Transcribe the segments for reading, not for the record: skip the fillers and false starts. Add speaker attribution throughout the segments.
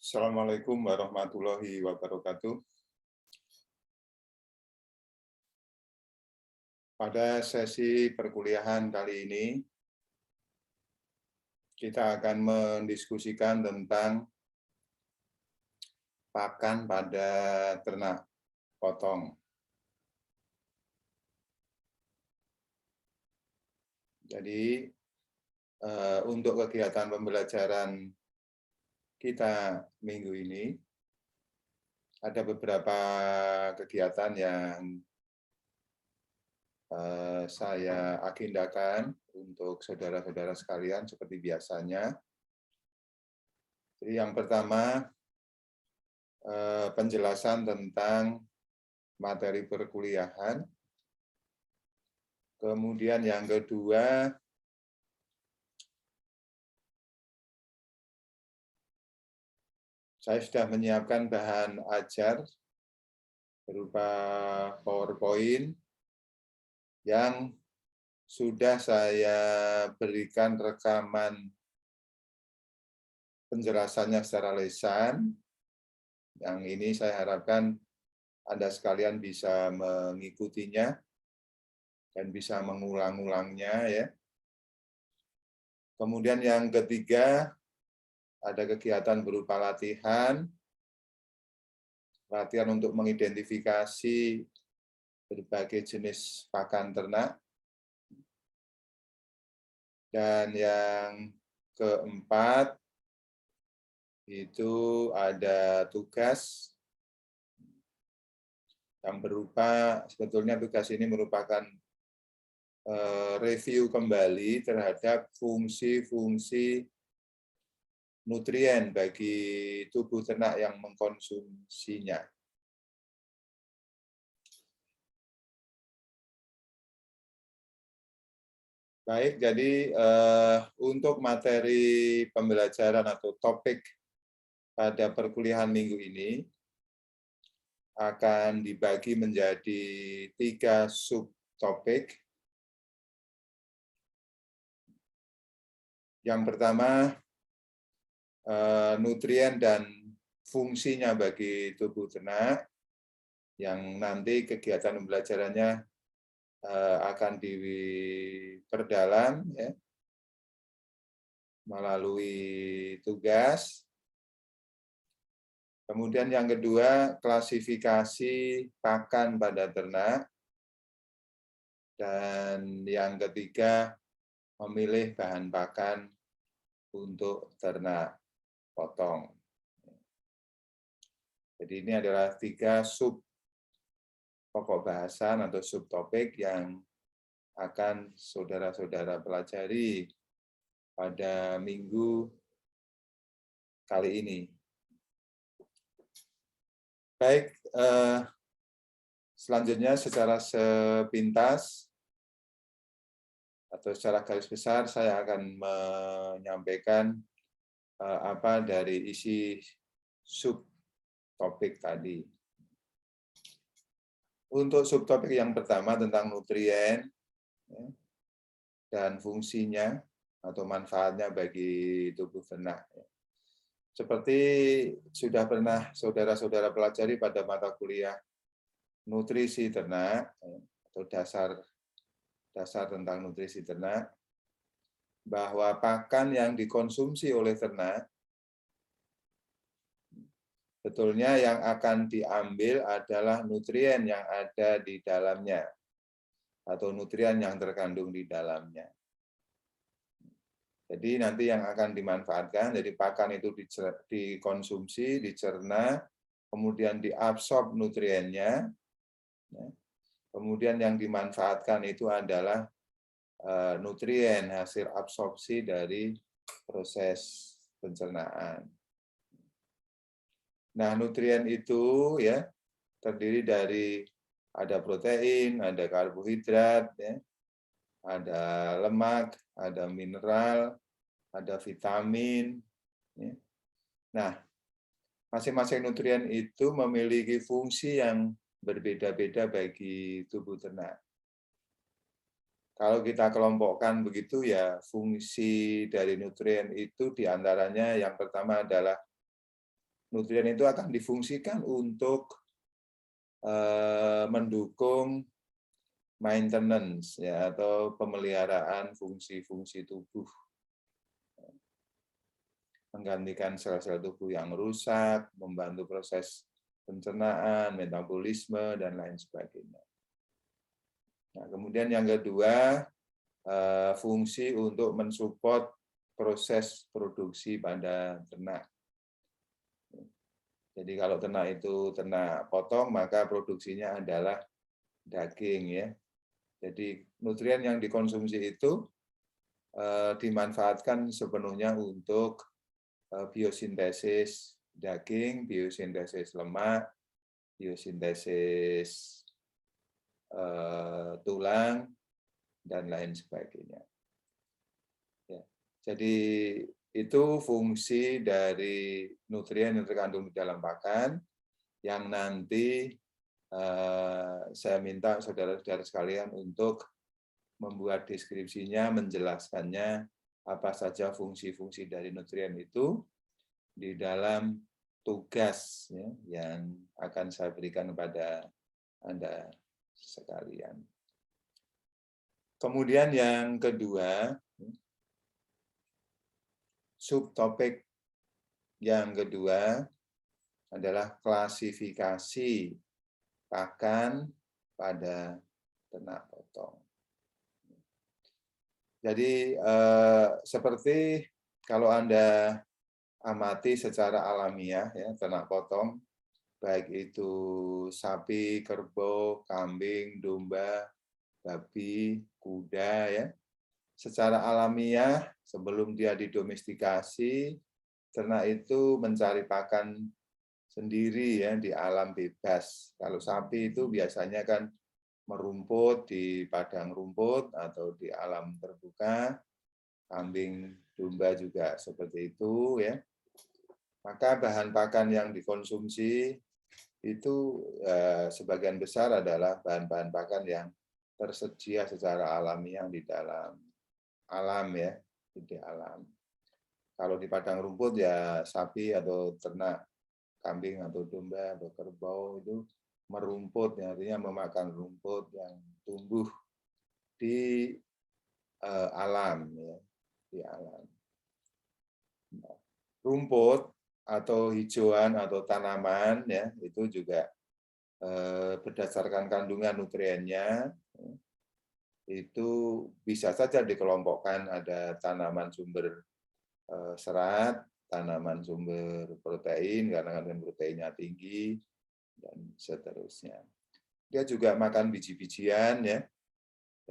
Speaker 1: Assalamualaikum warahmatullahi wabarakatuh. Pada sesi perkuliahan kali ini, kita akan mendiskusikan tentang pakan pada ternak potong. Jadi, untuk kegiatan pembelajaran kita minggu ini, ada beberapa kegiatan yang saya agendakan untuk saudara-saudara sekalian seperti biasanya. Jadi yang pertama, penjelasan tentang materi perkuliahan. Kemudian yang kedua, saya sudah menyiapkan bahan ajar berupa PowerPoint yang sudah saya berikan rekaman penjelasannya secara lisan. Yang ini saya harapkan Anda sekalian bisa mengikutinya dan bisa mengulang-ulangnya ya. Kemudian yang ketiga, ada kegiatan berupa latihan untuk mengidentifikasi berbagai jenis pakan ternak. Dan yang keempat, itu ada tugas yang berupa, sebetulnya tugas ini merupakan review kembali terhadap fungsi-fungsi nutrien bagi tubuh ternak yang mengkonsumsinya. Baik, jadi untuk materi pembelajaran atau topik pada perkuliahan minggu ini akan dibagi menjadi 3 subtopik. Yang pertama, nutrien dan fungsinya bagi tubuh ternak, yang nanti kegiatan pembelajarannya akan diperdalam ya, melalui tugas. Kemudian yang kedua, klasifikasi pakan pada ternak. Dan yang ketiga, memilih bahan pakan untuk ternak potong. Jadi ini adalah 3 sub pokok bahasan atau subtopik yang akan saudara-saudara pelajari pada minggu kali ini. Baik, selanjutnya secara sepintas atau secara garis besar saya akan menyampaikan apa dari isi subtopik tadi. Untuk subtopik yang pertama tentang nutrien dan fungsinya atau manfaatnya bagi tubuh ternak. Seperti sudah pernah saudara-saudara pelajari pada mata kuliah nutrisi ternak atau dasar tentang nutrisi ternak, bahwa pakan yang dikonsumsi oleh ternak betulnya yang akan diambil adalah nutrien yang ada di dalamnya atau nutrien yang terkandung di dalamnya. Jadi nanti yang akan dimanfaatkan, jadi pakan itu dikonsumsi, dicerna, kemudian diabsorb nutriennya, kemudian yang dimanfaatkan itu adalah nutrien hasil absorpsi dari proses pencernaan. Nah, nutrien itu ya terdiri dari ada protein, ada karbohidrat, ya, ada lemak, ada mineral, ada vitamin. Ya. Nah, masing-masing nutrien itu memiliki fungsi yang berbeda-beda bagi tubuh ternak. Kalau kita kelompokkan begitu ya, fungsi dari nutrien itu diantaranya yang pertama adalah nutrien itu akan difungsikan untuk mendukung maintenance ya, atau pemeliharaan fungsi-fungsi tubuh, menggantikan sel-sel tubuh yang rusak, membantu proses pencernaan, metabolisme, dan lain sebagainya. Nah, kemudian yang kedua, fungsi untuk mensupport proses produksi pada ternak. Jadi kalau ternak itu ternak potong, maka produksinya adalah daging ya. Jadi nutrien yang dikonsumsi itu dimanfaatkan sepenuhnya untuk biosintesis daging, biosintesis lemak, biosintesis tulang, dan lain sebagainya. Ya. Jadi itu fungsi dari nutrien yang terkandung di dalam pakan yang nanti saya minta saudara-saudara sekalian untuk membuat deskripsinya, menjelaskannya apa saja fungsi-fungsi dari nutrien itu di dalam tugas ya, yang akan saya berikan kepada Anda sekalian. Kemudian yang kedua, subtopik yang kedua adalah klasifikasi pakan pada ternak potong. Jadi seperti kalau Anda amati secara alamiah ya, ternak potong, baik itu sapi, kerbau, kambing, domba, babi, kuda ya. Secara alamiah sebelum dia didomestikasi, ternak itu mencari pakan sendiri ya di alam bebas. Kalau sapi itu biasanya kan merumput di padang rumput atau di alam terbuka. Kambing, domba juga seperti itu ya. Maka bahan pakan yang dikonsumsi itu sebagian besar adalah bahan-bahan pakan yang tersedia secara alamiah di dalam alam ya, di alam. Kalau di padang rumput ya sapi atau ternak kambing atau domba atau kerbau itu merumput, ya, artinya memakan rumput yang tumbuh di alam ya, di alam. Rumput atau hijauan atau tanaman ya itu juga berdasarkan kandungan nutriennya itu bisa saja dikelompokkan, ada tanaman sumber serat, tanaman sumber protein karena kandungan proteinnya tinggi, dan seterusnya. Dia juga makan biji-bijian ya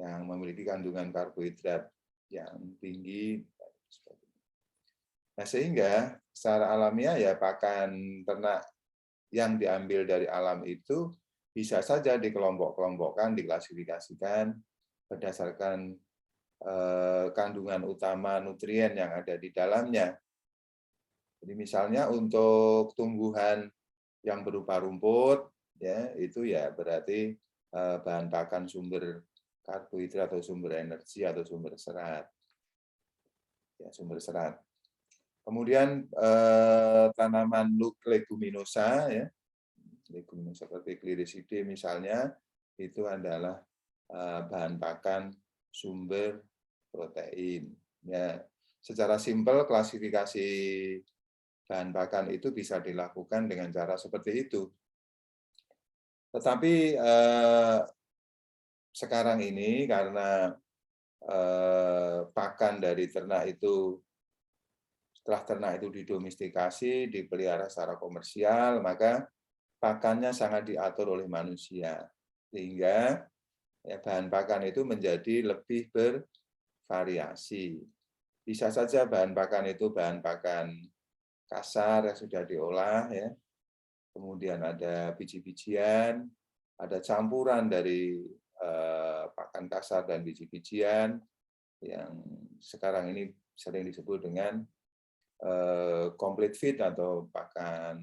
Speaker 1: yang memiliki kandungan karbohidrat yang tinggi. Nah, sehingga secara alamiah ya pakan ternak yang diambil dari alam itu bisa saja dikelompok-kelompokkan, diklasifikasikan berdasarkan kandungan utama nutrien yang ada di dalamnya. Jadi misalnya untuk tumbuhan yang berupa rumput, ya itu ya berarti bahan pakan sumber karbohidrat atau sumber energi atau sumber serat. Ya, sumber serat. Kemudian tanaman leguminosa, ya, leguminosa seperti Clearicidae misalnya, itu adalah bahan pakan sumber protein. Ya, secara simpel klasifikasi bahan pakan itu bisa dilakukan dengan cara seperti itu. Tetapi sekarang ini karena pakan dari ternak itu, setelah ternak itu didomestikasi, dipelihara secara komersial, maka pakannya sangat diatur oleh manusia. Sehingga ya, bahan pakan itu menjadi lebih bervariasi. Bisa saja bahan pakan itu bahan pakan kasar yang sudah diolah, ya. Kemudian ada biji-bijian, ada campuran dari pakan kasar dan biji-bijian yang sekarang ini sering disebut dengan complete feed atau pakan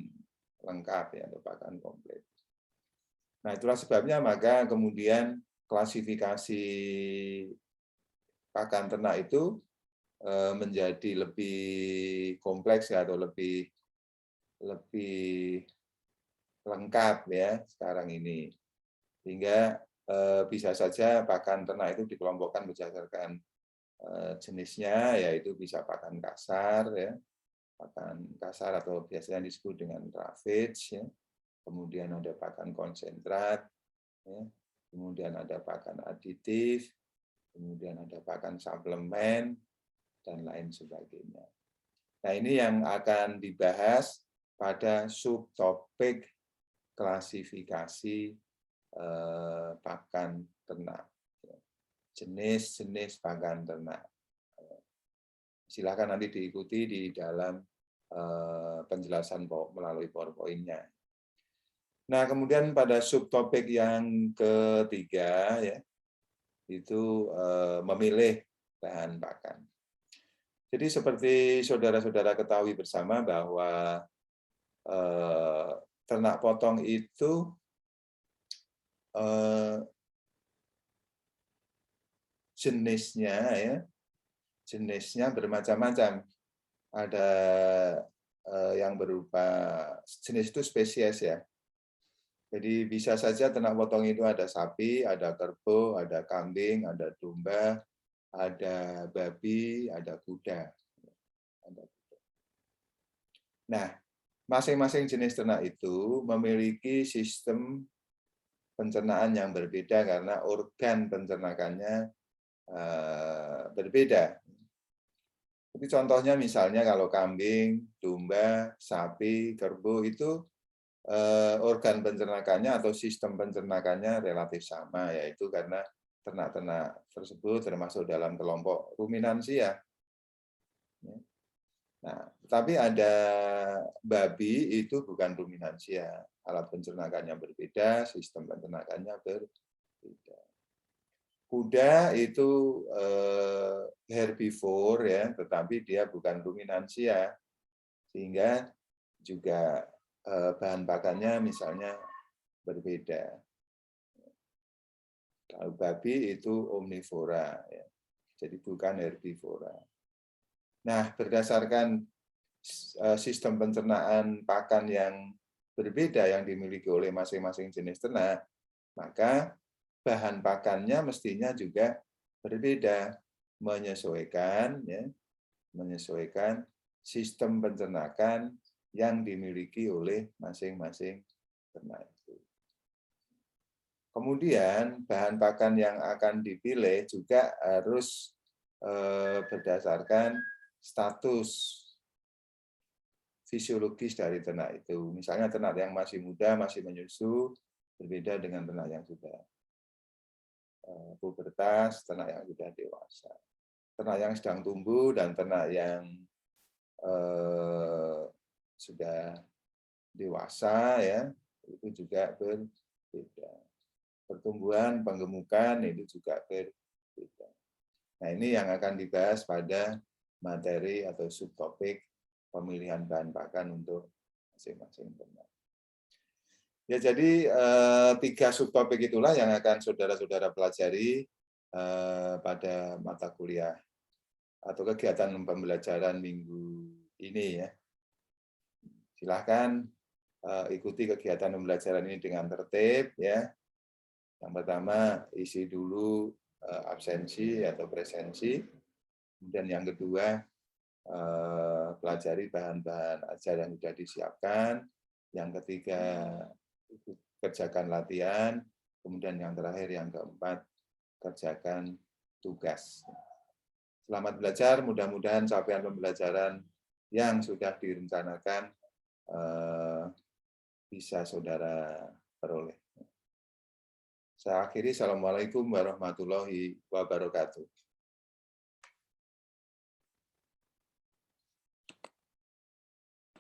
Speaker 1: lengkap ya, atau pakan komplit. Nah, itulah sebabnya maka kemudian klasifikasi pakan ternak itu menjadi lebih kompleks ya, atau lebih lebih lengkap ya sekarang ini. Sehingga bisa saja pakan ternak itu dikelompokkan berdasarkan jenisnya, yaitu bisa pakan kasar ya, pakan kasar atau biasanya disebut dengan ravage ya. Kemudian ada pakan konsentrat ya. Kemudian ada pakan aditif, kemudian ada pakan suplemen dan lain sebagainya. Nah, ini yang akan dibahas pada subtopik klasifikasi pakan ternak, jenis-jenis pakan ternak. Silakan nanti diikuti di dalam penjelasan melalui PowerPoint-nya. Nah, kemudian pada subtopik yang ketiga ya, itu memilih bahan pakan. Jadi seperti saudara-saudara ketahui bersama bahwa ternak potong itu jenisnya bermacam-macam. Ada yang berupa jenis itu spesies ya. Jadi bisa saja ternak potong itu ada sapi, ada kerbau, ada kambing, ada domba, ada babi, ada kuda. Nah, masing-masing jenis ternak itu memiliki sistem pencernaan yang berbeda karena organ pencernakannya berbeda. Tapi contohnya misalnya kalau kambing, domba, sapi, kerbau itu organ pencernakannya atau sistem pencernakannya relatif sama, yaitu karena ternak-ternak tersebut termasuk dalam kelompok ruminansia. Nah, tapi ada babi itu bukan ruminansia, alat pencernakannya berbeda, sistem pencernakannya berbeda. Kuda itu herbivore ya, tetapi dia bukan ruminansia, sehingga juga bahan pakannya misalnya berbeda. Kalau babi itu omnivora, ya. Jadi bukan herbivora. Nah, berdasarkan sistem pencernaan pakan yang berbeda yang dimiliki oleh masing-masing jenis ternak, maka bahan pakannya mestinya juga berbeda, menyesuaikan sistem pencernakan yang dimiliki oleh masing-masing ternak itu. Kemudian bahan pakan yang akan dipilih juga harus berdasarkan status fisiologis dari ternak itu. Misalnya ternak yang masih muda, masih menyusu, berbeda dengan ternak yang sudah pubertas, ternak yang sudah dewasa. Ternak yang sedang tumbuh dan ternak yang sudah dewasa ya, itu juga berbeda. Pertumbuhan, penggemukan itu juga berbeda. Nah, ini yang akan dibahas pada materi atau subtopik pemilihan bahan pakan untuk masing-masing ternak. Ya, jadi 3 subtopik itulah yang akan saudara-saudara pelajari pada mata kuliah atau kegiatan pembelajaran minggu ini ya. Silahkan ikuti kegiatan pembelajaran ini dengan tertib ya. Yang pertama, isi dulu absensi atau presensi. Kemudian yang kedua, pelajari bahan-bahan ajar yang sudah disiapkan. Yang ketiga, kerjakan latihan. Kemudian yang terakhir, yang keempat, kerjakan tugas. Selamat belajar, mudah-mudahan capaian pembelajaran yang sudah direncanakan bisa saudara peroleh. Saya akhiri, Assalamualaikum warahmatullahi wabarakatuh.